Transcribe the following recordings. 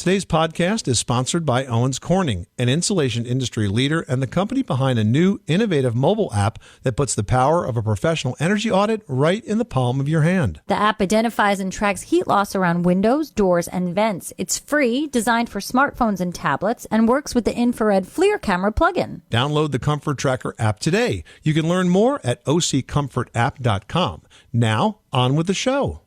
Today's podcast is sponsored by Owens Corning, an insulation industry leader and the company behind a new innovative mobile app that puts the power of a professional energy audit right in the palm of your hand. The app identifies and tracks heat loss around windows, doors, and vents. It's free, designed for smartphones and tablets, and works with the infrared FLIR camera plugin. Download the Comfort Tracker app today. You can learn more at occomfortapp.com. Now, on with the show.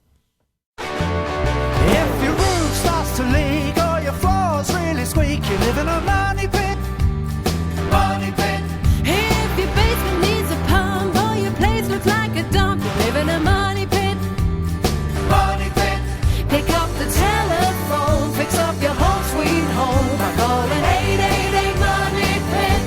If your roof starts to leak or your floor's really squeak, you live in a money pit. Money pit. If your basement needs a pump or your place looks like a dump, you live in a money pit. Money pit. Pick up the telephone, fix up your home sweet home by calling 888 Money Pit.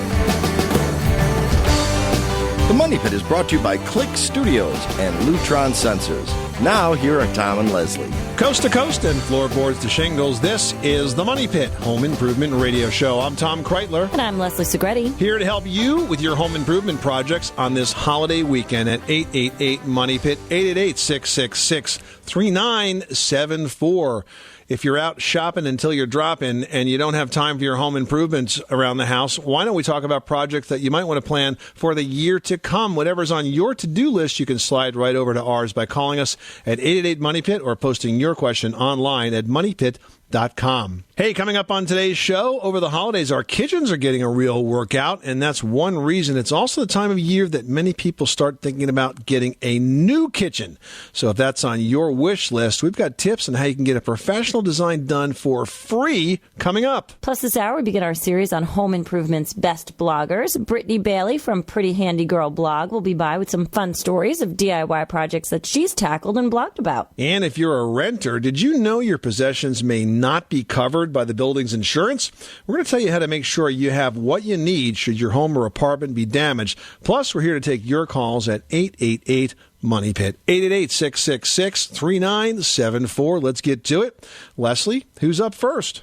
The Money Pit is brought to you by Click Studios and Lutron Sensors. Now, here are Tom and Leslie. Coast to coast and floorboards to shingles, this is the Money Pit Home Improvement Radio Show. I'm Tom Kreitler. And I'm Leslie Segretti. Here to help you with your home improvement projects on this holiday weekend at 888-MONEY-PIT, 888-666-3974. If you're out shopping until you're dropping and you don't have time for your home improvements around the house, why don't we talk about projects that you might want to plan for the year to come? Whatever's on your to-do list, you can slide right over to ours by calling us at 888-MONEY-PIT or posting your question online at moneypit.com. Hey, coming up on today's show, over the holidays, our kitchens are getting a real workout, and that's one reason. It's also the time of year that many people start thinking about getting a new kitchen. So if that's on your wish list, we've got tips on how you can get a professional design done for free coming up. Plus this hour, we begin our series on home improvements best bloggers. Brittany Bailey from Pretty Handy Girl blog will be by with some fun stories of DIY projects that she's tackled and blogged about. And if you're a renter, did you know your possessions may not be covered by the building's insurance? We're going to tell you how to make sure you have what you need should your home or apartment be damaged. Plus, we're here to take your calls at 888-MONEY-PIT, 888-666-3974. Let's get to it. Leslie, who's up first?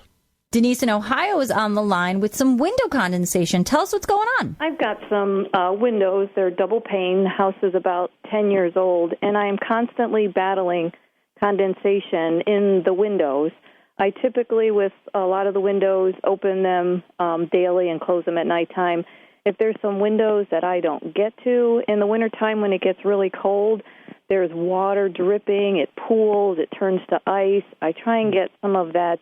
Denise in Ohio is on the line with some window condensation. Tell us what's going on. I've got some windows. They're double pane. The house is about 10 years old, and I am constantly battling condensation in the windows. I typically, with a lot of the windows, open them daily and close them at nighttime. If there's some windows that I don't get to in the wintertime when it gets really cold, there's water dripping, it pools, it turns to ice. I try and get some of that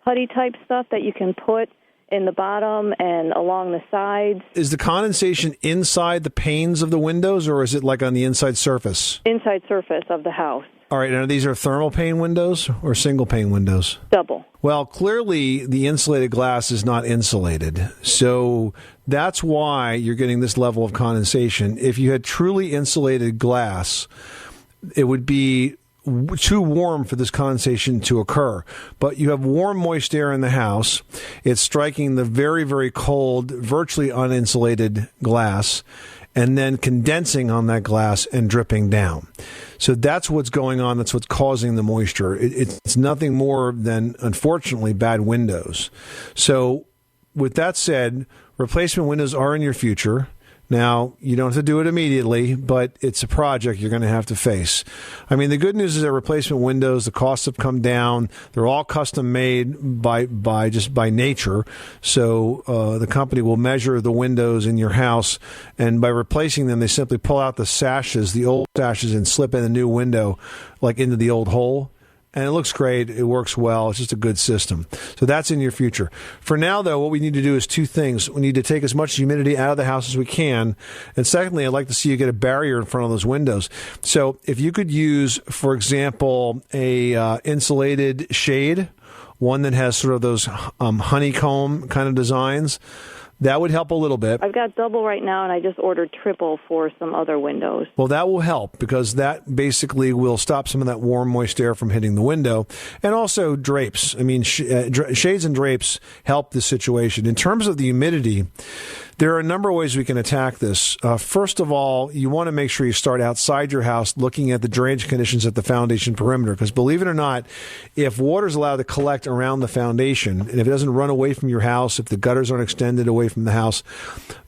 putty-type stuff that you can put in the bottom and along the sides. Is the condensation inside the panes of the windows, or is it like on the inside surface? Inside surface of the house. All right, now these are thermal pane windows or single pane windows? Double. Well, clearly the insulated glass is not insulated, so that's why you're getting this level of condensation. If you had truly insulated glass, it would be too warm for this condensation to occur. But you have warm, moist air in the house. It's striking the very, very cold, virtually uninsulated glass, and then condensing on that glass and dripping down. So that's what's going on. That's what's causing the moisture. It's nothing more than, unfortunately, bad windows. So with that said, replacement windows are in your future. Now, you don't have to do it immediately, but it's a project you're going to have to face. I mean, the good news is that replacement windows, the costs have come down. They're all custom made by nature. So the company will measure the windows in your house, and by replacing them, they simply pull out the sashes, the old sashes, and slip in a new window, like into the old hole. And it looks great. It works well. It's just a good system. So that's in your future. For now, though, what we need to do is two things. We need to take as much humidity out of the house as we can. And secondly, I'd like to see you get a barrier in front of those windows. So if you could use, for example, a insulated shade, one that has sort of those honeycomb kind of designs, that would help a little bit. I've got double right now, and I just ordered triple for some other windows. Well, that will help because that basically will stop some of that warm, moist air from hitting the window. And also drapes. I mean, shades and drapes help the situation. In terms of the humidity, there are a number of ways we can attack this. First of all, you want to make sure you start outside your house looking at the drainage conditions at the foundation perimeter. Because believe it or not, if water is allowed to collect around the foundation, and if it doesn't run away from your house, if the gutters aren't extended away from the house,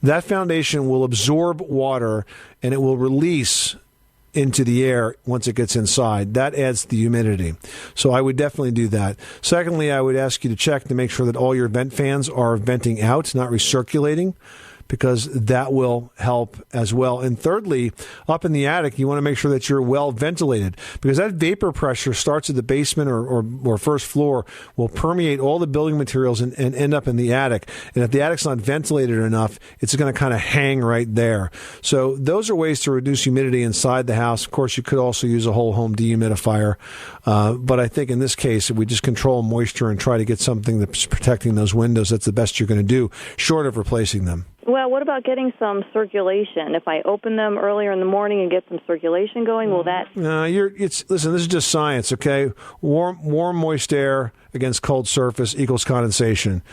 that foundation will absorb water and it will release into the air once it gets inside. That adds to the humidity. So I would definitely do that. Secondly, I would ask you to check to make sure that all your vent fans are venting out, not recirculating, because that will help as well. And thirdly, up in the attic, you want to make sure that you're well ventilated, because that vapor pressure starts at the basement or first floor, will permeate all the building materials and end up in the attic. And if the attic's not ventilated enough, it's going to kind of hang right there. So those are ways to reduce humidity inside the house. Of course, you could also use a whole home dehumidifier. But I think in this case, if we just control moisture and try to get something that's protecting those windows, that's the best you're going to do, short of replacing them. Well, what about getting some circulation? If I open them earlier in the morning and get some circulation going, will that... Listen, this is just science, okay? Warm, moist air against cold surface equals condensation.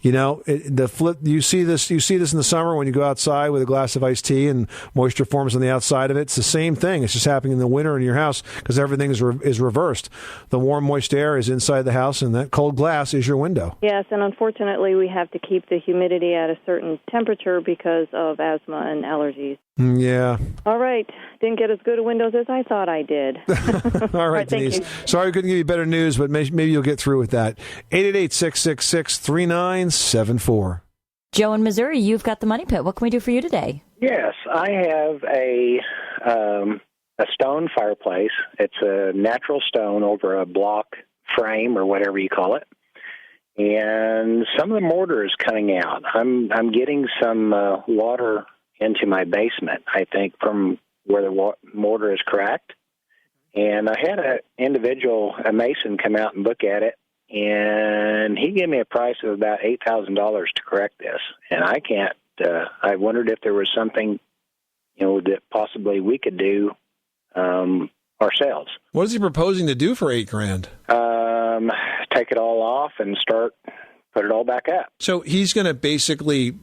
You know, you see this in the summer when you go outside with a glass of iced tea and moisture forms on the outside of it. It's the same thing. It's just happening in the winter in your house because everything is reversed. The warm, moist air is inside the house, and that cold glass is your window. Yes, and unfortunately, we have to keep the humidity at a certain temperature because of asthma and allergies. Yeah. All right. Didn't get as good a windows as I thought I did. All right, Denise. Sorry we couldn't give you better news, but maybe you'll get through with that. 888-666-3974. Joe in Missouri, you've got the Money Pit. What can we do for you today? Yes, I have a stone fireplace. It's a natural stone over a block frame or whatever you call it. And some of the mortar is coming out. I'm getting some water into my basement, I think, from where the mortar is cracked. And I had a mason, come out and look at it, and he gave me a price of about $8,000 to correct this. And I can't, I wondered if there was something, that possibly we could do ourselves. What is he proposing to do for $8,000? Take it all off and put it all back up. So he's going to basically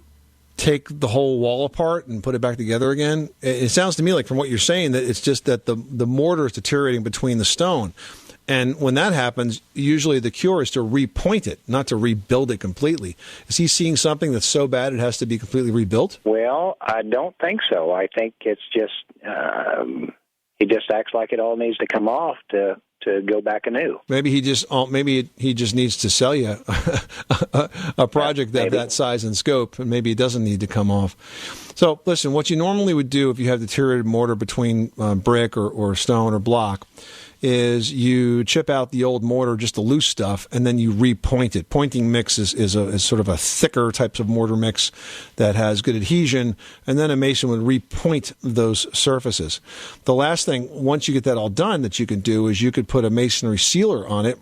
take the whole wall apart and put it back together again? It sounds to me like, from what you're saying, that it's just that the mortar is deteriorating between the stone. And when that happens, usually the cure is to repoint it, not to rebuild it completely. Is he seeing something that's so bad it has to be completely rebuilt? Well, I don't think so. I think it's just he just acts like it all needs to come off to go back anew. Maybe he just needs to sell you a project that size and scope, and maybe it doesn't need to come off. So, listen, what you normally would do if you have deteriorated mortar between brick or stone or block is you chip out the old mortar, just the loose stuff, and then you repoint it. Pointing mix is sort of a thicker types of mortar mix that has good adhesion, and then a mason would repoint those surfaces. The last thing, once you get that all done, that you can do is you could put a masonry sealer on it.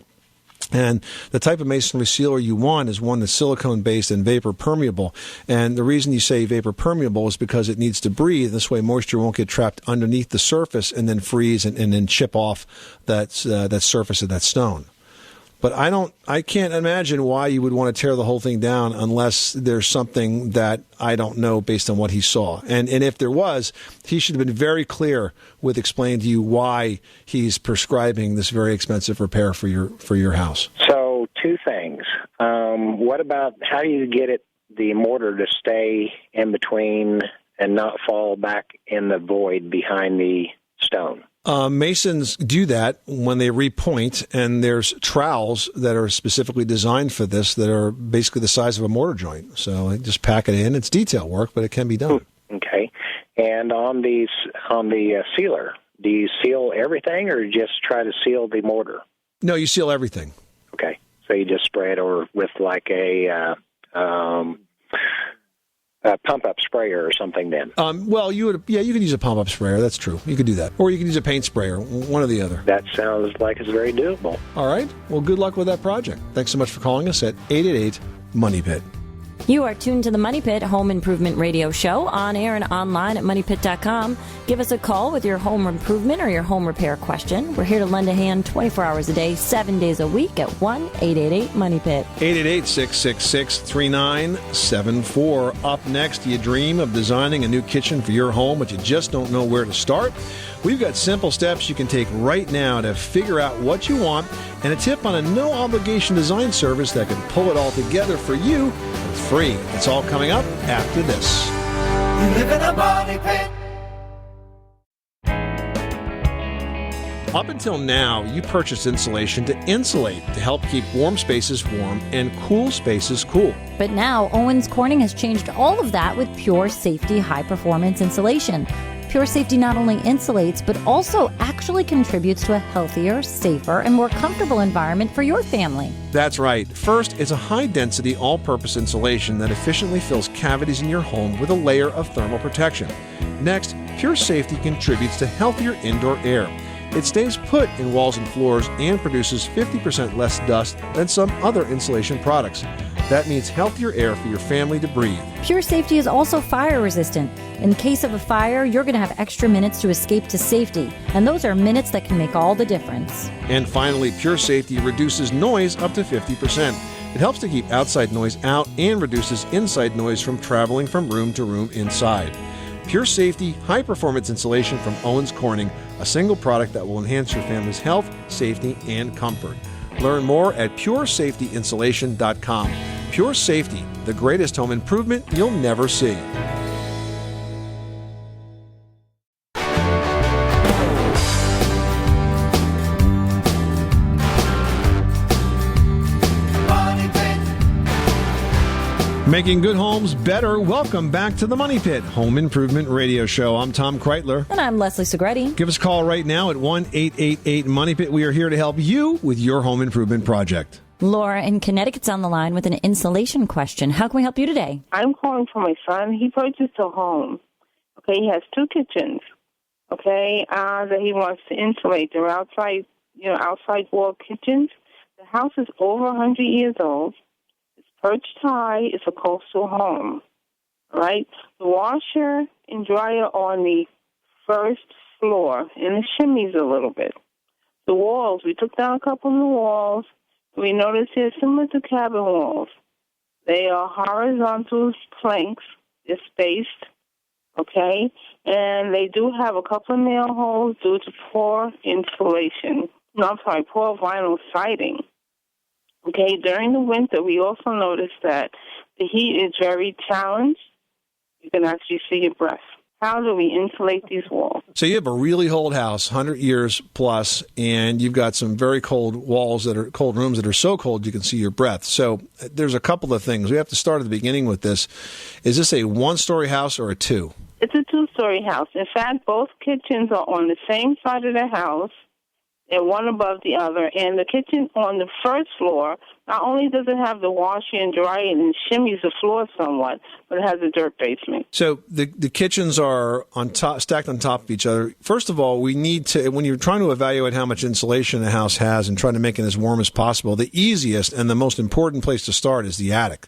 And the type of masonry sealer you want is one that's silicone-based and vapor permeable. And the reason you say vapor permeable is because it needs to breathe. This way moisture won't get trapped underneath the surface and then freeze and then chip off that surface of that stone. But I can't imagine why you would want to tear the whole thing down unless there's something that I don't know based on what he saw. And if there was, he should have been very clear with explaining to you why he's prescribing this very expensive repair for your house. So, two things. What about, how do you get the mortar to stay in between and not fall back in the void behind the stone? Masons do that when they repoint, and there's trowels that are specifically designed for this that are basically the size of a mortar joint. So they just pack it in. It's detail work, but it can be done. Okay. And on the sealer, do you seal everything or just try to seal the mortar? No, you seal everything. Okay. So you just spray it over with like a pump-up sprayer or something then? Well, you could use a pump-up sprayer. That's true. You could do that. Or you could use a paint sprayer, one or the other. That sounds like it's very doable. All right. Well, good luck with that project. Thanks so much for calling us at 888-MONEY-PIT. You are tuned to the Money Pit Home Improvement Radio Show, on air and online at MoneyPit.com. Give us a call with your home improvement or your home repair question. We're here to lend a hand 24 hours a day, 7 days a week at 1-888-MONEY-PIT. 888-666-3974. Up next, do you dream of designing a new kitchen for your home, but you just don't know where to start? We've got simple steps you can take right now to figure out what you want, and a tip on a no-obligation design service that can pull it all together for you for free. It's all coming up after this. You live in a money pit. Up until now, you purchased insulation to insulate, to help keep warm spaces warm and cool spaces cool. But now, Owens Corning has changed all of that with Pure Safety High Performance Insulation. Pure Safety not only insulates, but also actually contributes to a healthier, safer, and more comfortable environment for your family. That's right. First, it's a high-density, all-purpose insulation that efficiently fills cavities in your home with a layer of thermal protection. Next, Pure Safety contributes to healthier indoor air. It stays put in walls and floors and produces 50% less dust than some other insulation products. That means healthier air for your family to breathe. Pure Safety is also fire resistant. In case of a fire, you're going to have extra minutes to escape to safety, and those are minutes that can make all the difference. And finally, Pure Safety reduces noise up to 50%. It helps to keep outside noise out and reduces inside noise from traveling from room to room inside. Pure Safety high-performance insulation from Owens Corning, a single product that will enhance your family's health, safety, and comfort. Learn more at puresafetyinsulation.com. Pure Safety, the greatest home improvement you'll never see. Making good homes better. Welcome back to the Money Pit Home Improvement Radio Show. I'm Tom Kreitler. And I'm Leslie Segretti. Give us a call right now at 1-888-MONEY-PIT. We are here to help you with your home improvement project. Laura in Connecticut's on the line with an insulation question. How can we help you today? I'm calling for my son. He purchased a home. Okay, he has two kitchens. Okay, that he wants to insulate. They're outside wall kitchens. The house is over 100 years old. Perched high, it's a coastal home, right? The washer and dryer are on the first floor, and the chimneys a little bit. The walls, we took down a couple of the walls. We noticed they're similar to cabin walls. They are horizontal planks. They're spaced, okay? And they do have a couple of nail holes due to poor poor vinyl siding. Okay, during the winter, we also noticed that the heat is very challenged. You can actually see your breath. How do we insulate these walls? So you have a really old house, 100 years plus, and you've got some very cold walls cold rooms that are so cold you can see your breath. So there's a couple of things. We have to start at the beginning with this. Is this a one-story house or a two? It's a two-story house. In fact, both kitchens are on the same side of the house. They're one above the other. And the kitchen on the first floor, not only does it have the washer and dryer and shimmies the floor somewhat, but it has a dirt basement. So the kitchens are stacked on top of each other. First of all, we need to, when you're trying to evaluate how much insulation a house has and trying to make it as warm as possible, the easiest and the most important place to start is the attic.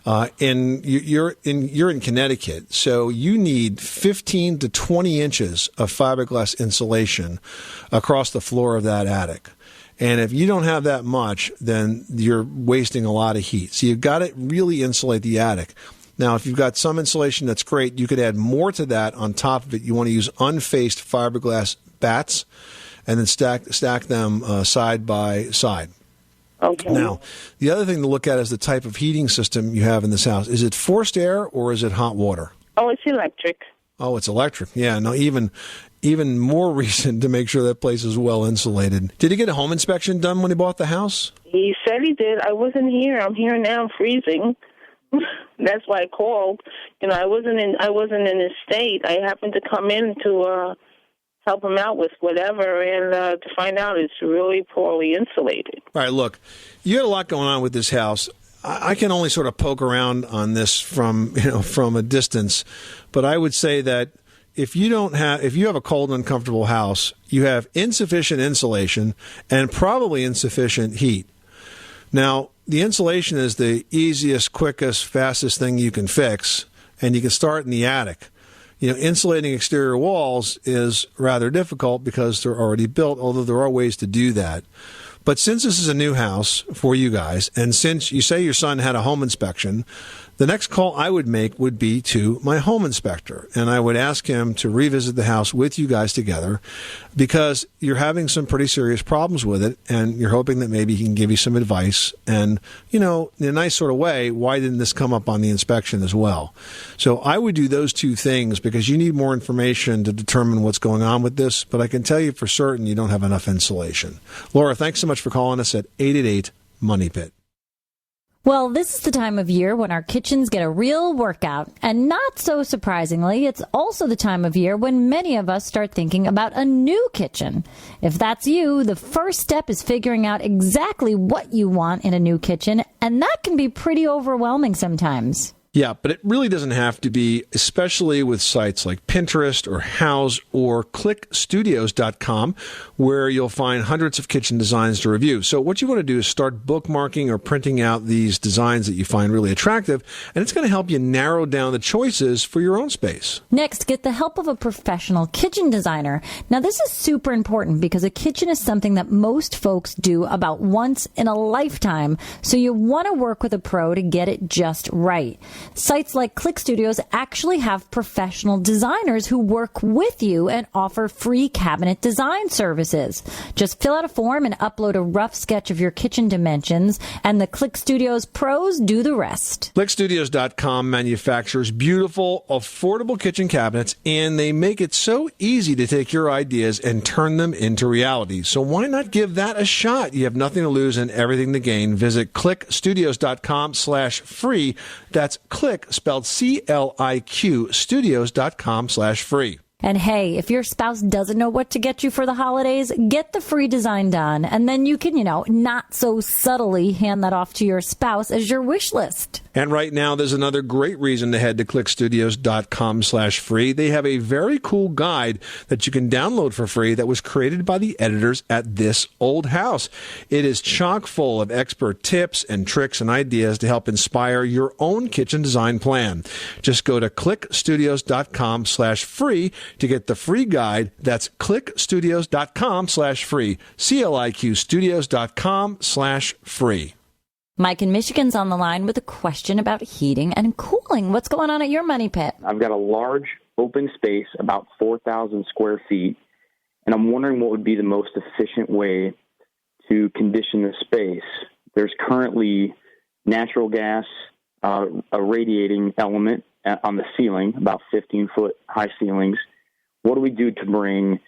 And you're in Connecticut, so you need 15 to 20 inches of fiberglass insulation across the floor of that attic. And if you don't have that much, then you're wasting a lot of heat. So you've got to really insulate the attic. Now, if you've got some insulation, that's great. You could add more to that on top of it. You want to use unfaced fiberglass bats and then stack them side by side. Okay. Now, the other thing to look at is the type of heating system you have in this house. Is it forced air or is it hot water? Oh, it's electric. Oh, it's electric. Yeah, no, even more reason to make sure that place is well insulated. Did he get a home inspection done when he bought the house? He said he did. I wasn't here. I'm here now. I'm freezing. That's why I called. I wasn't in the state. I happened to come in to help him out with whatever, and to find out it's really poorly insulated. All right, look, you had a lot going on with this house. I can only sort of poke around on this from a distance, but I would say that if you have a cold and uncomfortable house, you have insufficient insulation and probably insufficient heat. Now, the insulation is the easiest, quickest, fastest thing you can fix, and you can start in the attic. Insulating exterior walls is rather difficult because they're already built, although there are ways to do that. But since this is a new house for you guys, and since you say your son had a home inspection, the next call I would make would be to my home inspector, and I would ask him to revisit the house with you guys together, because you're having some pretty serious problems with it, and you're hoping that maybe he can give you some advice. And, in a nice sort of way, why didn't this come up on the inspection as well? So I would do those two things, because you need more information to determine what's going on with this, but I can tell you for certain you don't have enough insulation. Laura, thanks so much for calling us at 888-MONEY-PIT. Well, this is the time of year when our kitchens get a real workout. And not so surprisingly, it's also the time of year when many of us start thinking about a new kitchen. If that's you, the first step is figuring out exactly what you want in a new kitchen, and that can be pretty overwhelming sometimes. Yeah, but it really doesn't have to be, especially with sites like Pinterest or Houzz or clickstudios.com, where you'll find hundreds of kitchen designs to review. So what you want to do is start bookmarking or printing out these designs that you find really attractive, and it's going to help you narrow down the choices for your own space. Next, get the help of a professional kitchen designer. Now, this is super important because a kitchen is something that most folks do about once in a lifetime, so you want to work with a pro to get it just right. Sites like Click Studios actually have professional designers who work with you and offer free cabinet design services. Just fill out a form and upload a rough sketch of your kitchen dimensions, and the Click Studios pros do the rest. ClickStudios.com manufactures beautiful, affordable kitchen cabinets, and they make it so easy to take your ideas and turn them into reality. So why not give that a shot? You have nothing to lose and everything to gain. Visit ClickStudios.com/free. That's Click, spelled CLIQ, studios.com/free. And hey, if your spouse doesn't know what to get you for the holidays, get the free design done. And then you can, not so subtly hand that off to your spouse as your wish list. And right now, there's another great reason to head to clickstudios.com/free. They have a very cool guide that you can download for free that was created by the editors at This Old House. It is chock full of expert tips and tricks and ideas to help inspire your own kitchen design plan. Just go to clickstudios.com/free to get the free guide. That's clickstudios.com/free. CLIQstudios.com/free. Mike in Michigan's on the line with a question about heating and cooling. What's going on at your money pit? I've got a large open space, about 4,000 square feet, and I'm wondering what would be the most efficient way to condition the space. There's currently natural gas, a radiating element on the ceiling, about 15-foot high ceilings. What do we do to bring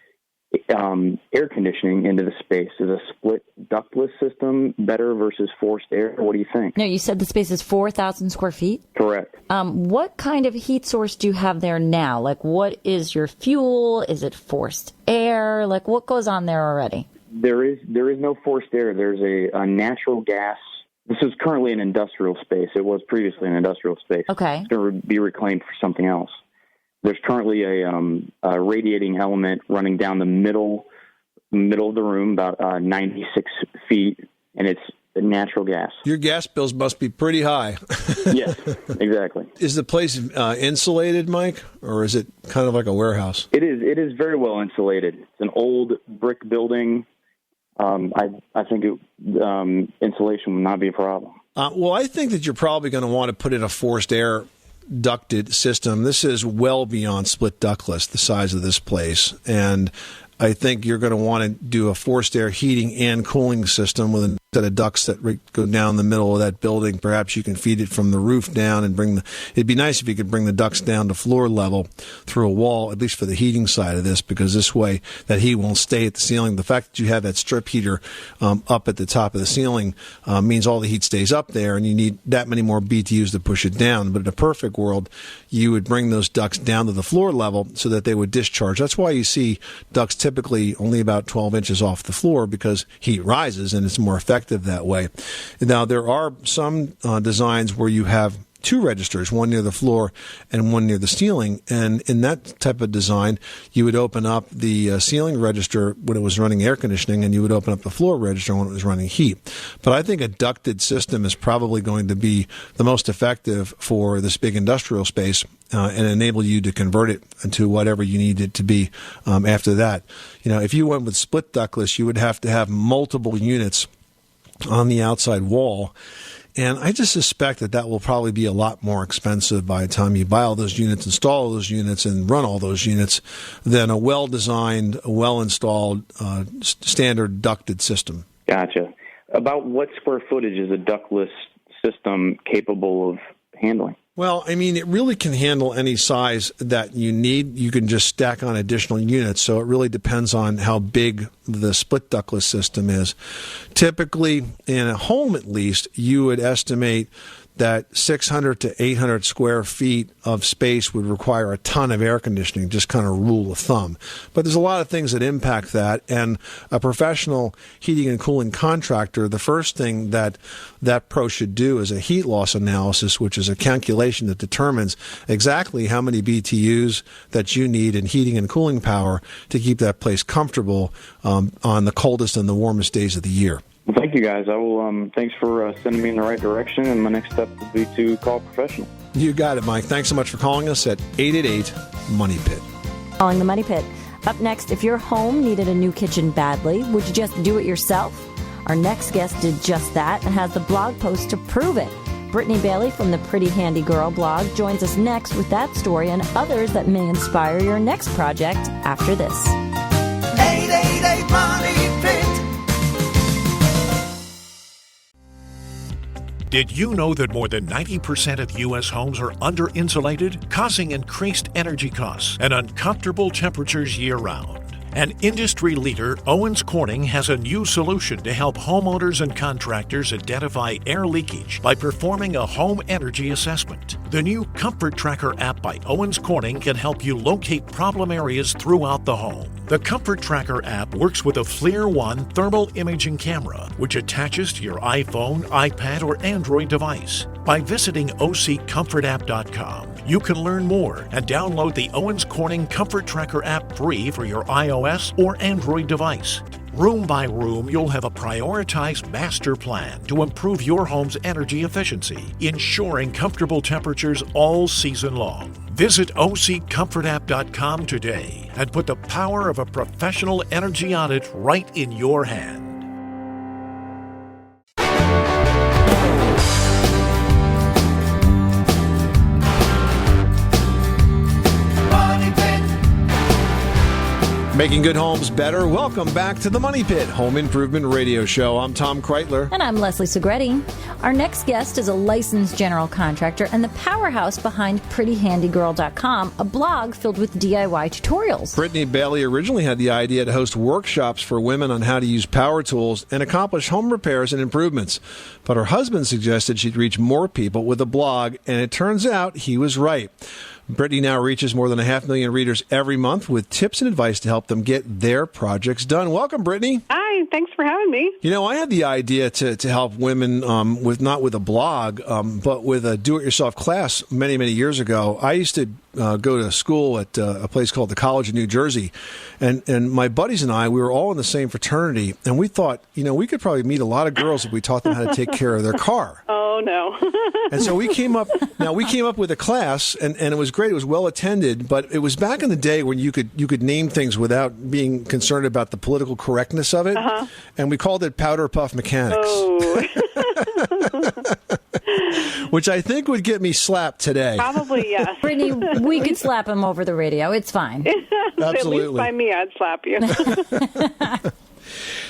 air conditioning into the space? Is a split ductless system better versus forced air? What do you think? No, you said the space is 4,000 square feet? Correct. What kind of heat source do you have there now? Like, what is your fuel? Is it forced air? Like, what goes on there already? There is no forced air. There's a natural gas. This is currently an industrial space. It was previously an industrial space. Okay. It's going to be reclaimed for something else. There's currently a radiating element running down the middle of the room, about 96 feet, and it's natural gas. Your gas bills must be pretty high. Yes, exactly. Is the place insulated, Mike, or is it kind of like a warehouse? It is. It is very well insulated. It's an old brick building. I think insulation would not be a problem. Well, I think that you're probably going to want to put in a forced air ducted system. This is well beyond split ductless, the size of this place. And I think you're going to want to do a forced air heating and cooling system with a set of ducts that go down the middle of that building. Perhaps you can feed it from the roof down and it'd be nice if you could bring the ducts down to floor level through a wall, at least for the heating side of this, because this way that heat won't stay at the ceiling. The fact that you have that strip heater up at the top of the ceiling means all the heat stays up there, and you need that many more BTUs to push it down. But in a perfect world, you would bring those ducts down to the floor level so that they would discharge. That's why you see ducts typically only about 12 inches off the floor, because heat rises and it's more effective that way. Now, there are some designs where you have two registers, one near the floor and one near the ceiling. And in that type of design, you would open up the ceiling register when it was running air conditioning, and you would open up the floor register when it was running heat. But I think a ducted system is probably going to be the most effective for this big industrial space and enable you to convert it into whatever you need it to be after that. If you went with split ductless, you would have to have multiple units on the outside wall. And I just suspect that will probably be a lot more expensive by the time you buy all those units, install all those units, and run all those units than a well-designed, well-installed, standard ducted system. Gotcha. About what square footage is a ductless system capable of handling? Well, it really can handle any size that you need. You can just stack on additional units, so it really depends on how big the split ductless system is. Typically, in a home at least, you would estimate that 600 to 800 square feet of space would require a ton of air conditioning, just kind of rule of thumb. But there's a lot of things that impact that, and a professional heating and cooling contractor, the first thing that pro should do is a heat loss analysis, which is a calculation that determines exactly how many BTUs that you need in heating and cooling power to keep that place comfortable on the coldest and the warmest days of the year. Well, thank you, guys. I will. Thanks for sending me in the right direction, and my next step will be to call a professional. You got it, Mike. Thanks so much for calling us at 888-MONEY-PIT. Calling the Money Pit. Up next, if your home needed a new kitchen badly, would you just do it yourself? Our next guest did just that and has the blog post to prove it. Brittany Bailey from the Pretty Handy Girl blog joins us next with that story and others that may inspire your next project after this. 888-MONEY-PIT. Did you know that more than 90% of U.S. homes are under-insulated, causing increased energy costs and uncomfortable temperatures year-round? An industry leader, Owens Corning, has a new solution to help homeowners and contractors identify air leakage by performing a home energy assessment. The new Comfort Tracker app by Owens Corning can help you locate problem areas throughout the home. The Comfort Tracker app works with a FLIR One thermal imaging camera, which attaches to your iPhone, iPad, or Android device. By visiting OCComfortapp.com, you can learn more and download the Owens Corning Comfort Tracker app free for your iOS or Android device. Room by room, you'll have a prioritized master plan to improve your home's energy efficiency, ensuring comfortable temperatures all season long. Visit OCComfortapp.com today and put the power of a professional energy audit right in your hand. Making good homes better. Welcome back to the Money Pit Home Improvement Radio Show. I'm Tom Kreitler. And I'm Leslie Segretti. Our next guest is a licensed general contractor and the powerhouse behind PrettyHandyGirl.com, a blog filled with DIY tutorials. Brittany Bailey originally had the idea to host workshops for women on how to use power tools and accomplish home repairs and improvements. But her husband suggested she'd reach more people with a blog, and it turns out he was right. Brittany now reaches more than 500,000 readers every month with tips and advice to help them get their projects done. Welcome, Brittany. Hi, thanks for having me. I had the idea to help women with not with a blog, but with a do-it-yourself class many, many years ago. I used to go to school at a place called the College of New Jersey, and my buddies and I, we were all in the same fraternity, and we thought, we could probably meet a lot of girls if we taught them how to take care of their car. Oh, no. And so we came up with a class, and it was great. It was well attended, but it was back in the day when you could name things without being concerned about the political correctness of it, and we called it Powder Puff Mechanics. Oh. Which I think would get me slapped today. Probably, yes. Brittany, we could slap him over the radio. It's fine. Absolutely. At least by me, I'd slap you.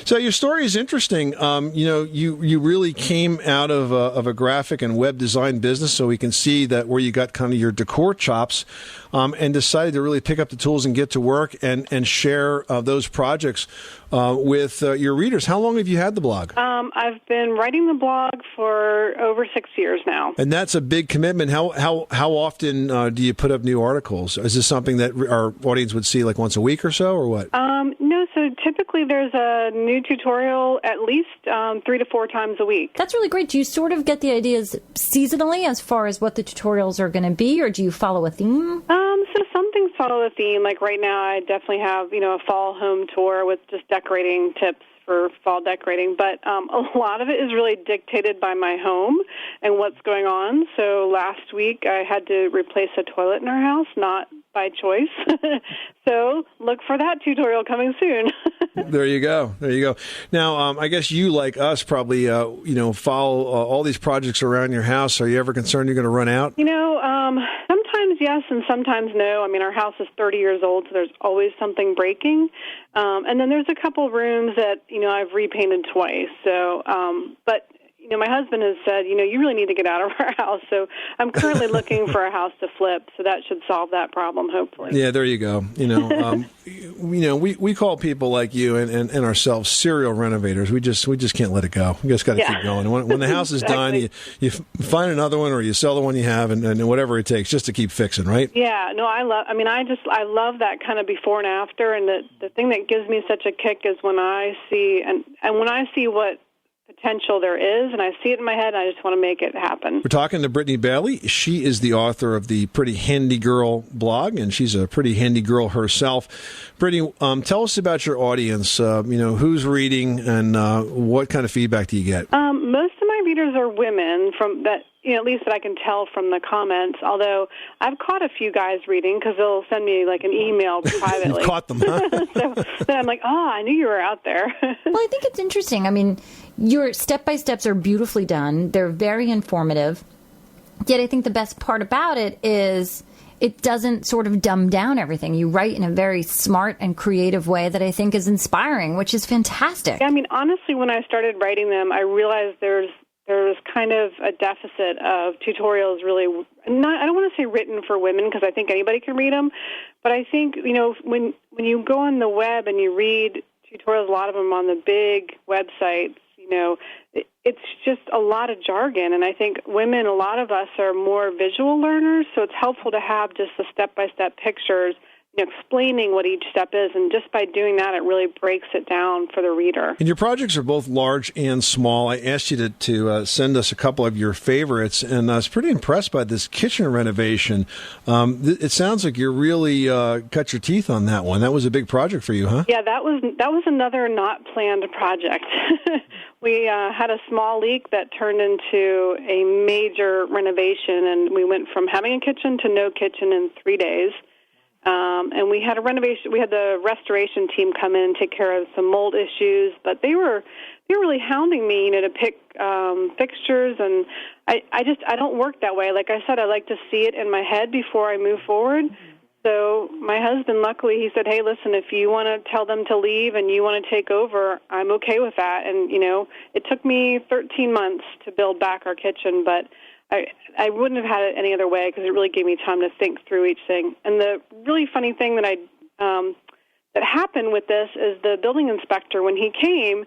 So your story is interesting. You really came out of a graphic and web design business, so we can see that where you got kind of your decor chops, and decided to really pick up the tools and get to work and share those projects with your readers. How long have you had the blog? I've been writing the blog for over 6 years now. And that's a big commitment. How often do you put up new articles? Is this something that our audience would see like once a week or so, or what? No, so typically typically there's a new tutorial at least 3 to 4 times a week. That's really great. Do you sort of get the ideas seasonally as far as what the tutorials are going to be, or do you follow a theme? So some things follow a theme. Like right now, I definitely have, a fall home tour with just decorating tips for fall decorating. But a lot of it is really dictated by my home and what's going on. So last week, I had to replace a toilet in our house, not by choice. So look for that tutorial coming soon. There you go. Now, I guess you, like us, probably, follow all these projects around your house. Are you ever concerned you're going to run out? Sometimes yes and sometimes no. I mean, our house is 30 years old, so there's always something breaking. And then there's a couple rooms that, I've repainted twice. So, but my husband has said, you really need to get out of our house. So I'm currently looking for a house to flip. So that should solve that problem, hopefully. Yeah, there you go. We call people like you and ourselves serial renovators. We just can't let it go. We just got to keep going. When the house is done, you find another one or you sell the one you have and whatever it takes just to keep fixing, right? Yeah, no, I love that kind of before and after. And the thing that gives me such a kick is when I see, and when I see what potential there is, and I see it in my head, and I just want to make it happen. We're talking to Brittany Bailey. She is the author of the Pretty Handy Girl blog, and she's a pretty handy girl herself. Brittany, tell us about your audience. Who's reading, and what kind of feedback do you get? Most of my readers are women, from that, at least that I can tell from the comments, although I've caught a few guys reading because they'll send me like an email privately. You've caught them, huh? So then I'm like, I knew you were out there. Well, I think it's interesting. I mean, your step-by-steps are beautifully done. They're very informative. Yet I think the best part about it is it doesn't sort of dumb down everything. You write in a very smart and creative way that I think is inspiring, which is fantastic. Yeah, I mean, honestly, when I started writing them, I realized there's kind of a deficit of tutorials really, I don't want to say written for women because I think anybody can read them, but I think, when you go on the web and you read tutorials, a lot of them on the big websites, it's just a lot of jargon, and I think women, a lot of us are more visual learners, so it's helpful to have just the step-by-step pictures explaining what each step is, and just by doing that, it really breaks it down for the reader. And your projects are both large and small. I asked you to send us a couple of your favorites, and I was pretty impressed by this kitchen renovation. It sounds like you really cut your teeth on that one. That was a big project for you, huh? Yeah, that was another not planned project. We had a small leak that turned into a major renovation, and we went from having a kitchen to no kitchen in 3 days. And we had a renovation. We had the restoration team come in and take care of some mold issues, but they were really hounding me, to pick fixtures, and I don't work that way. Like I said, I like to see it in my head before I move forward. So my husband, luckily, he said, "Hey, listen, if you want to tell them to leave and you want to take over, I'm okay with that." And it took me 13 months to build back our kitchen, but I wouldn't have had it any other way because it really gave me time to think through each thing. And the really funny thing that that happened with this is the building inspector, when he came,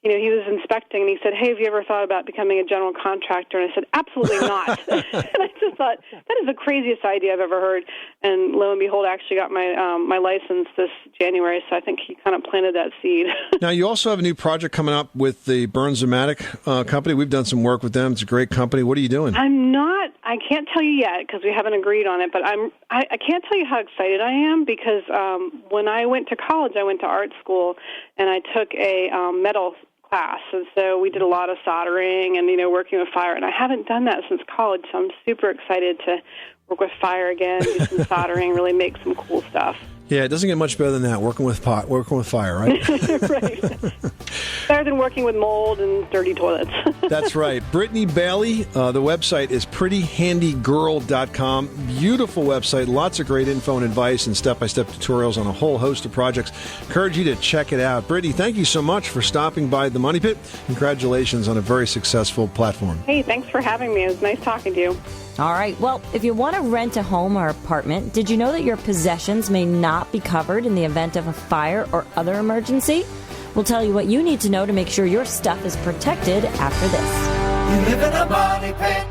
he was inspecting, and he said, "Hey, have you ever thought about becoming a general contractor?" And I said, "Absolutely not." And I just thought, that is the craziest idea I've ever heard. And lo and behold, I actually got my license this January, so I think he kind of planted that seed. Now, you also have a new project coming up with the Burns-O-Matic company. We've done some work with them. It's a great company. What are you doing? I can't tell you yet because we haven't agreed on it, but I can't tell you how excited I am because when I went to college, I went to art school, and I took a metal class, and so we did a lot of soldering and working with fire, and I haven't done that since college, so I'm super excited to work with fire again, do some soldering, really make some cool stuff. Yeah, it doesn't get much better than that, working with fire, right? Right. Better than working with mold and dirty toilets. That's right. Brittany Bailey, the website is prettyhandygirl.com. Beautiful website, lots of great info and advice and step-by-step tutorials on a whole host of projects. Encourage you to check it out. Brittany, thank you so much for stopping by the Money Pit. Congratulations on a very successful platform. Hey, thanks for having me. It was nice talking to you. All right. Well, if you want to rent a home or apartment, did you know that your possessions may not be covered in the event of a fire or other emergency? We'll tell you what you need to know to make sure your stuff is protected after this. You live in a money pit.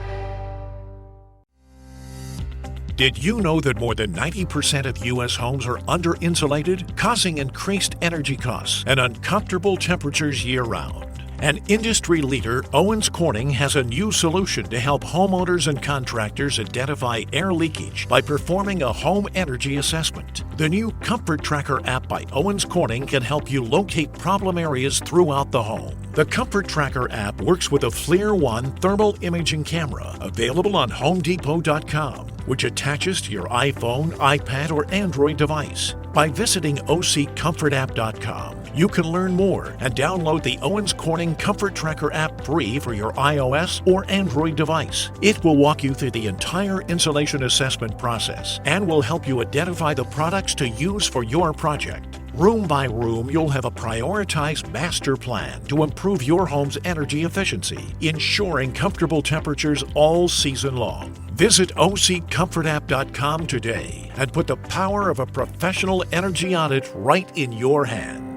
Did you know that more than 90% of U.S. homes are under-insulated, causing increased energy costs and uncomfortable temperatures year-round? An industry leader, Owens Corning, has a new solution to help homeowners and contractors identify air leakage by performing a home energy assessment. The new Comfort Tracker app by Owens Corning can help you locate problem areas throughout the home. The Comfort Tracker app works with a FLIR One thermal imaging camera available on HomeDepot.com, which attaches to your iPhone, iPad, or Android device. By visiting OCComfortapp.com, you can learn more and download the Owens Corning Comfort Tracker app free for your iOS or Android device. It will walk you through the entire insulation assessment process and will help you identify the products to use for your project. Room by room, you'll have a prioritized master plan to improve your home's energy efficiency, ensuring comfortable temperatures all season long. Visit OCComfortapp.com today and put the power of a professional energy audit right in your hand.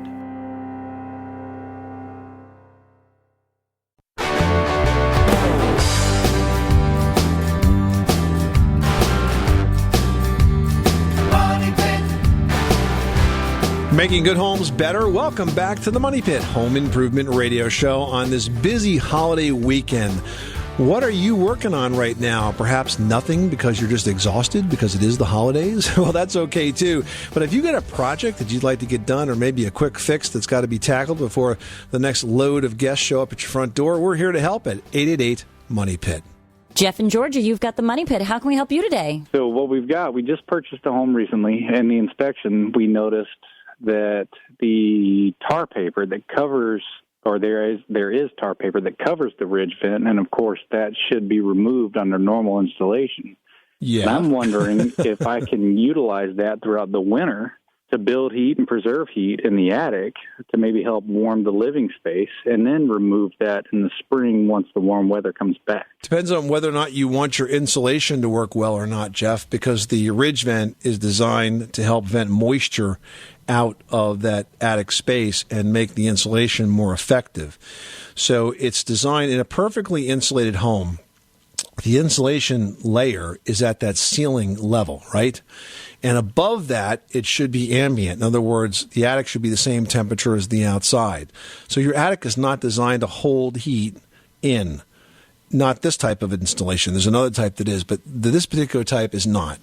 Making good homes better. Welcome back to the Money Pit Home Improvement Radio Show on this busy holiday weekend. What are you working on right now? Perhaps nothing because you're just exhausted because it is the holidays? Well, that's okay too. But if you got a project that you'd like to get done or maybe a quick fix that's got to be tackled before the next load of guests show up at your front door, we're here to help at 888-MONEY-PIT. Jeff in Georgia, you've got the Money Pit. How can we help you today? So what we've got, we just purchased a home recently, and the inspection, we noticed that the tar paper that covers, or there is tar paper that covers the ridge vent, and of course that should be removed under normal installation. Yeah. And I'm wondering if I can utilize that throughout the winter to build heat and preserve heat in the attic to maybe help warm the living space, and then remove that in the spring once the warm weather comes back. Depends on whether or not you want your insulation to work well or not, Jeff, because the ridge vent is designed to help vent moisture out of that attic space and make the insulation more effective. So it's designed in a perfectly insulated home. The insulation layer is at that ceiling level, right? And above that, it should be ambient. In other words, the attic should be the same temperature as the outside. So your attic is not designed to hold heat in. Not this type of installation. There's another type that is, but this particular type is not.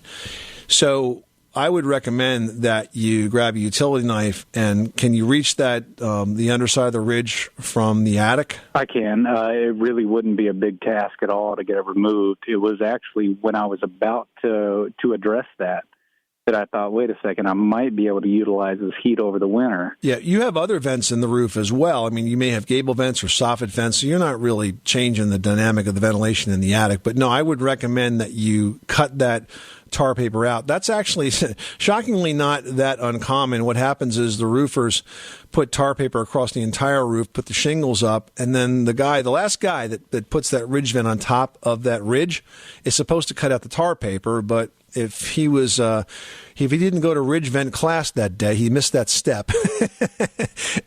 So I would recommend that you grab a utility knife, and can you reach that the underside of the ridge from the attic? I can. It really wouldn't be a big task at all to get it removed. It was actually when I was about to address that I thought, wait a second, I might be able to utilize this heat over the winter. Yeah, you have other vents in the roof as well. I mean, you may have gable vents or soffit vents, so you're not really changing the dynamic of the ventilation in the attic. But no, I would recommend that you cut that tar paper out. That's actually shockingly not that uncommon. What happens is the roofers put tar paper across the entire roof, put the shingles up, and then the last guy that puts that ridge vent on top of that ridge is supposed to cut out the tar paper, but if he didn't go to ridge vent class that day, he missed that step,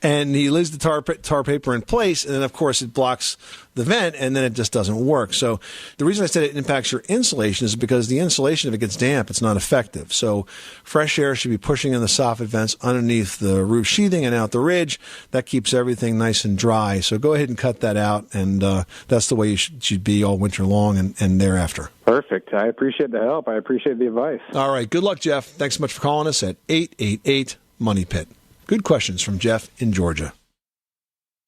and he leaves the tar paper in place, and then of course it blocks the vent, and then it just doesn't work. So the reason I said it impacts your insulation is because the insulation, if it gets damp, it's not effective. So fresh air should be pushing in the soffit vents underneath the roof sheathing and out the ridge. That keeps everything nice and dry. So go ahead and cut that out, and that's the way you should be all winter long and thereafter. Perfect. I appreciate the help. I appreciate the advice. All right. Good luck, Jeff. Thanks so much for calling us at 888-MONEY-PIT. Good questions from Jeff in Georgia.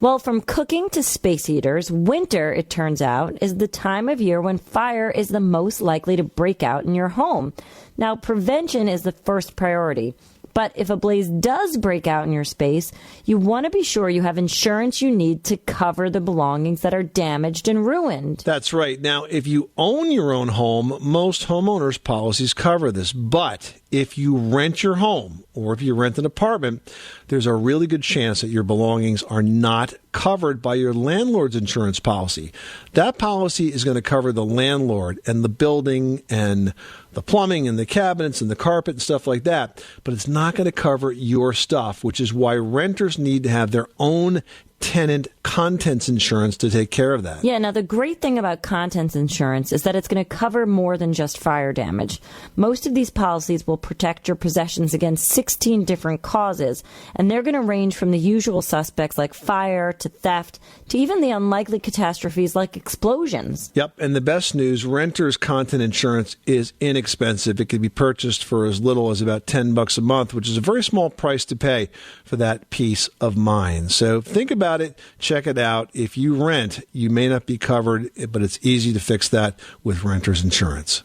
Well, from cooking to space heaters, winter, it turns out, is the time of year when fire is the most likely to break out in your home. Now, prevention is the first priority. But if a blaze does break out in your space, you want to be sure you have insurance you need to cover the belongings that are damaged and ruined. That's right. Now, if you own your own home, most homeowners' policies cover this. But if you rent your home or if you rent an apartment, there's a really good chance that your belongings are not covered by your landlord's insurance policy. That policy is going to cover the landlord and the building and the plumbing and the cabinets and the carpet and stuff like that, but it's not going to cover your stuff, which is why renters need to have their own tenant contents insurance to take care of that. Yeah, now the great thing about contents insurance is that it's going to cover more than just fire damage. Most of these policies will protect your possessions against 16 different causes, and they're going to range from the usual suspects like fire to theft to even the unlikely catastrophes like explosions. Yep, and the best news, renter's content insurance is inexpensive. It can be purchased for as little as about $10 a month, which is a very small price to pay for that peace of mind. So think about it, check it out. If you rent, you may not be covered, but it's easy to fix that with renter's insurance.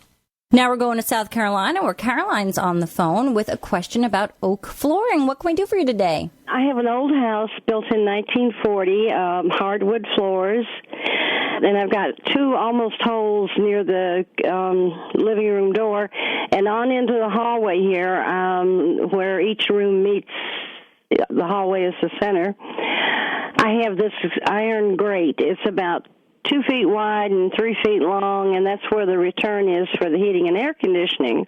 Now we're going to South Carolina, where Caroline's on the phone with a question about oak flooring. What can we do for you today? I have an old house built in 1940, hardwood floors, and I've got two almost holes near the living room door and on into the hallway here where each room meets. The hallway is the center. I have this iron grate. It's about 2 feet wide and 3 feet long, and that's where the return is for the heating and air conditioning.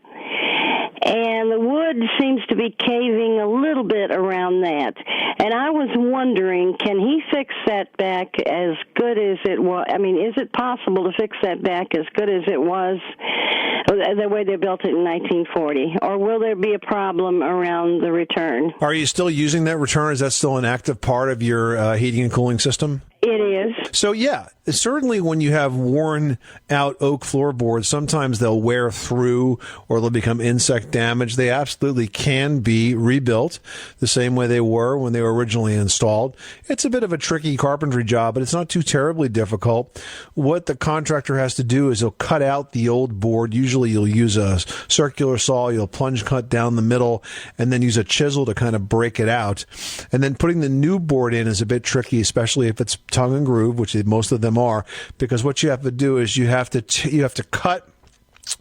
And the wood seems to be caving a little bit around that. And I was wondering, can he fix that back as good as it was? I mean, is it possible to fix that back as good as it was the way they built it in 1940? Or will there be a problem around the return? Are you still using that return? Is that still an active part of your heating and cooling system? It is. So, yeah, certainly when you have worn out oak floorboards, sometimes they'll wear through or they'll become insect damaged. They absolutely can be rebuilt the same way they were when they were originally installed. It's a bit of a tricky carpentry job, but it's not too terribly difficult. What the contractor has to do is he'll cut out the old board. Usually you'll use a circular saw, you'll plunge cut down the middle, and then use a chisel to kind of break it out. And then putting the new board in is a bit tricky, especially if it's tongue and groove, which most of them are, because what you have to do is you have to cut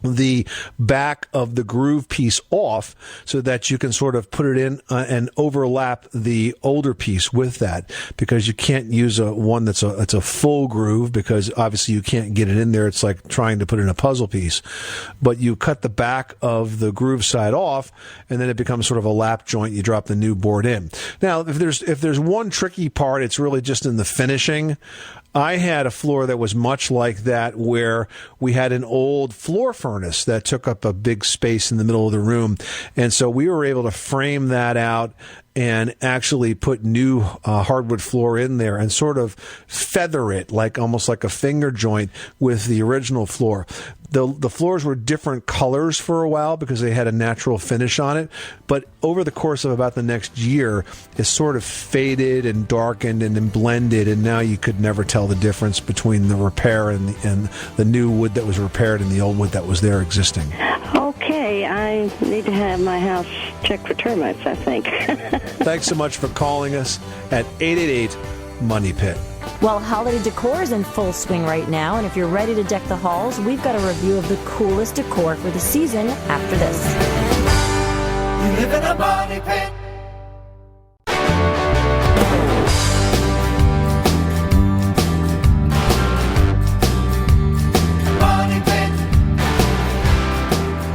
the back of the groove piece off so that you can sort of put it in and overlap the older piece with that, because you can't use one that's a full groove, because obviously you can't get it in there. It's like trying to put in a puzzle piece. But you cut the back of the groove side off, and then it becomes sort of a lap joint. You drop the new board in. Now, if there's one tricky part, it's really just in the finishing. I had a floor that was much like that, where we had an old floor furnace that took up a big space in the middle of the room. And so we were able to frame that out and actually put new hardwood floor in there and sort of feather it almost like a finger joint with the original floor. The floors were different colors for a while because they had a natural finish on it, but over the course of about the next year, it sort of faded and darkened and then blended, and now you could never tell the difference between the repair and the new wood that was repaired and the old wood that was there existing. Okay, I need to have my house checked for termites, I think. Thanks so much for calling us at 888-MONEY-PIT. Well, holiday decor is in full swing right now, and if you're ready to deck the halls, we've got a review of the coolest decor for the season after this. You live in a money pit.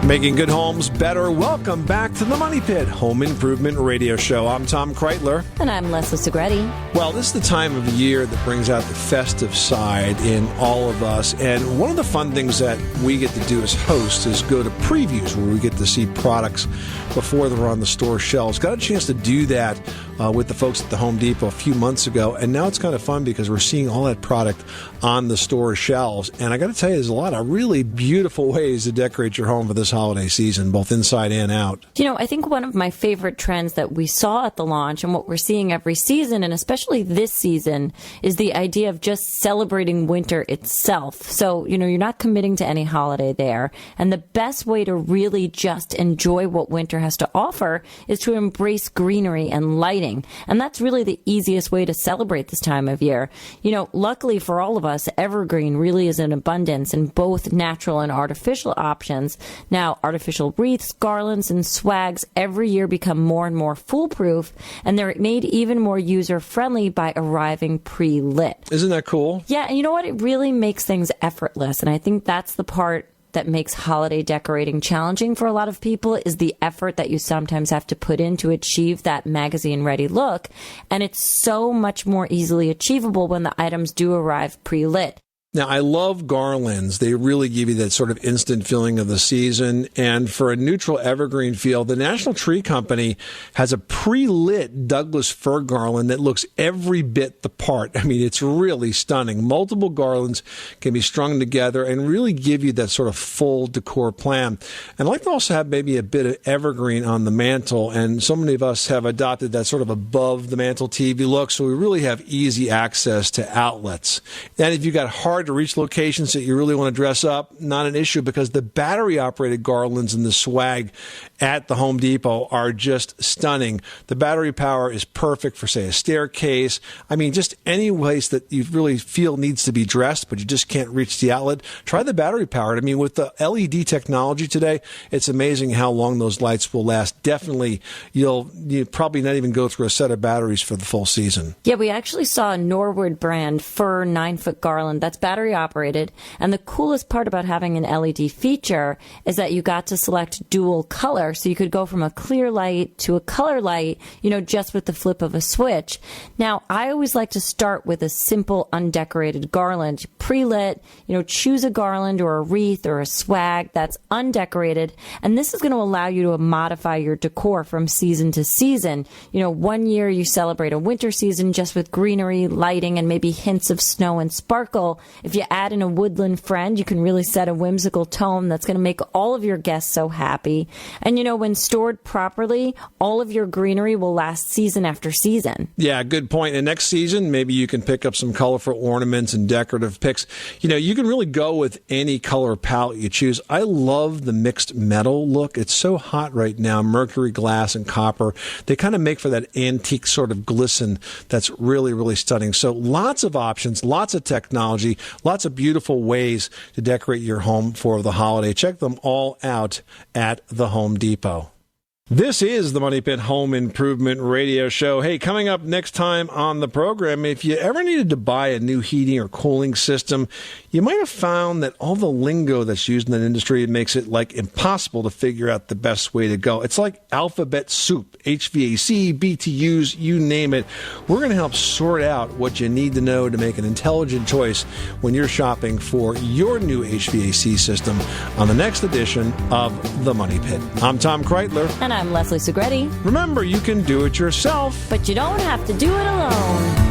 Making good homes better. Welcome back to the Money Pit Home Improvement Radio Show. I'm Tom Kreitler. And I'm Leslie Segretti. Well, this is the time of the year that brings out the festive side in all of us. And one of the fun things that we get to do as hosts is go to previews where we get to see products before they're on the store shelves. Got a chance to do that with the folks at the Home Depot a few months ago. And now it's kind of fun because we're seeing all that product on the store shelves. And I got to tell you, there's a lot of really beautiful ways to decorate your home for this holiday season, both inside and out. You know, I think one of my favorite trends that we saw at the launch and what we're seeing every season, and especially this season, is the idea of just celebrating winter itself. So, you know, you're not committing to any holiday there. And the best way to really just enjoy what winter has to offer is to embrace greenery and lighting. And that's really the easiest way to celebrate this time of year. You know, luckily for all of us, evergreen really is in abundance in both natural and artificial options. Now, artificial wreaths, garlands, and swags every year become more and more foolproof, and they're made even more user-friendly by arriving pre-lit. Isn't that cool? Yeah, and you know what? It really makes things effortless, and I think that's the part that makes holiday decorating challenging for a lot of people is the effort that you sometimes have to put in to achieve that magazine-ready look. And it's so much more easily achievable when the items do arrive pre-lit. Now, I love garlands. They really give you that sort of instant feeling of the season. And for a neutral evergreen feel, the National Tree Company has a pre-lit Douglas fir garland that looks every bit the part. I mean, it's really stunning. Multiple garlands can be strung together and really give you that sort of full decor plan. And I like to also have maybe a bit of evergreen on the mantle. And so many of us have adopted that sort of above the mantle TV look. So we really have easy access to outlets. And if you've got hard to reach locations that you really want to dress up, not an issue, because the battery operated garlands and the swag at the Home Depot are just stunning. The battery power is perfect for, say, a staircase. I mean, just any place that you really feel needs to be dressed, but you just can't reach the outlet. Try the battery powered. I mean, with the LED technology today, it's amazing how long those lights will last. Definitely, you'll probably not even go through a set of batteries for the full season. Yeah, we actually saw a Norwood brand fir 9-foot garland that's battery operated. And the coolest part about having an LED feature is that you got to select dual color. So you could go from a clear light to a color light, just with the flip of a switch. Now, I always like to start with a simple undecorated garland, pre-lit, choose a garland or a wreath or a swag that's undecorated. And this is going to allow you to modify your decor from season to season. One year you celebrate a winter season just with greenery, lighting, and maybe hints of snow and sparkle. If you add in a woodland friend, you can really set a whimsical tone that's going to make all of your guests so happy. And when stored properly, all of your greenery will last season after season. Yeah, good point. And next season, maybe you can pick up some colorful ornaments and decorative picks. You can really go with any color palette you choose. I love the mixed metal look. It's so hot right now. Mercury glass and copper. They kind of make for that antique sort of glisten that's really, really stunning. So lots of options, lots of technology, lots of beautiful ways to decorate your home for the holiday. Check them all out at the Home Depot. This is the Money Pit Home Improvement Radio Show. Hey, coming up next time on the program, if you ever needed to buy a new heating or cooling system, you might have found that all the lingo that's used in that industry makes it impossible to figure out the best way to go. It's like alphabet soup, HVAC, BTUs, you name it. We're going to help sort out what you need to know to make an intelligent choice when you're shopping for your new HVAC system on the next edition of The Money Pit. I'm Tom Kreitler. And I'm Leslie Segretti. Remember, you can do it yourself, but you don't have to do it alone.